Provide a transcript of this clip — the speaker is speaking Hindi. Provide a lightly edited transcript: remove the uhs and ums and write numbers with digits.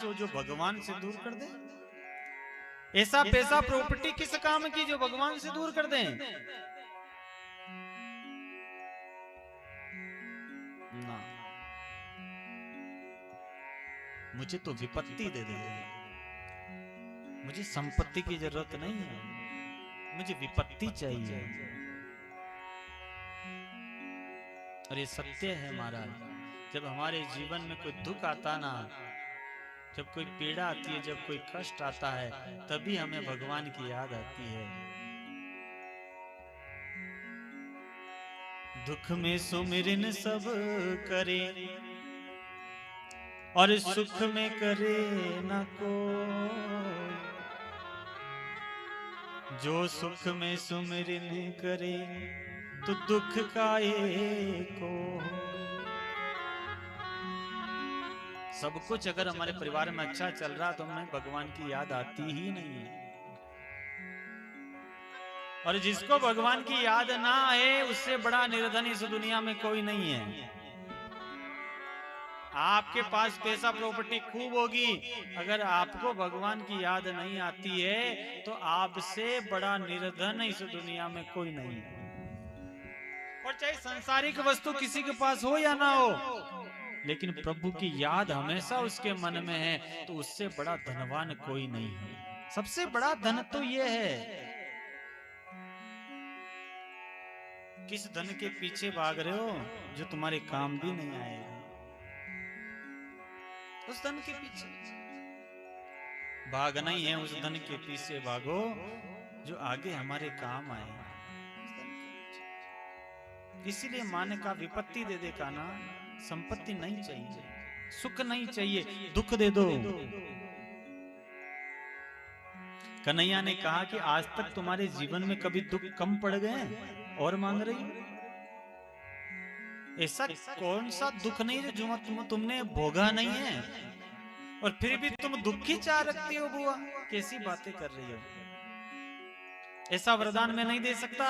जो भगवान से दूर कर दे। ऐसा पैसा प्रॉपर्टी किस काम की जो भगवान से दूर कर दे। ना, मुझे तो विपत्ति दे दे। मुझे संपत्ति की जरूरत नहीं है, मुझे विपत्ति चाहिए। और ये सत्य है महाराज। जब हमारे जीवन में कोई दुख आता ना, जब कोई पीड़ा आती है, जब कोई कष्ट आता है, तभी हमें भगवान की याद आती है। दुख में सुमिरन सब करे और सुख में करे न कोई। जो सुख में सुमिरन करे तो दुख काहे को। सब कुछ अगर हमारे परिवार में अच्छा चल रहा तो हमें भगवान की याद आती ही नहीं है। और जिसको भगवान की याद ना आए उससे बड़ा निर्धन इस दुनिया में कोई नहीं है। आपके पास पैसा प्रॉपर्टी खूब होगी, अगर आपको भगवान की याद नहीं आती है तो आपसे बड़ा निर्धन इस दुनिया में कोई नहीं है। और चाहे सांसारिक वस्तु किसी के पास हो या ना हो, लेकिन प्रभु की याद हमेशा उसके मन में है, तो उससे बड़ा धनवान कोई नहीं है। सबसे बड़ा धन तो यह है। किस धन के पीछे भाग रहे हो जो तुम्हारे काम भी नहीं आएगा। उस धन के पीछे भागना ही है, उस धन के पीछे भागो जो आगे हमारे काम आए। इसीलिए माने का विपत्ति दे दे का ना, संपत्ति नहीं चाहिए, सुख नहीं चाहिए, दुख दे दो। कन्हैया ने कहा कि आज तक तुम्हारे जीवन में कभी दुख कम पड़ गए और मांग रही हो? ऐसा कौन सा दुख नहीं जो तुमने भोगा नहीं है और फिर भी तुम दुखी चाह रखती हो। बुआ कैसी बातें कर रही हो, ऐसा वरदान मैं नहीं दे सकता।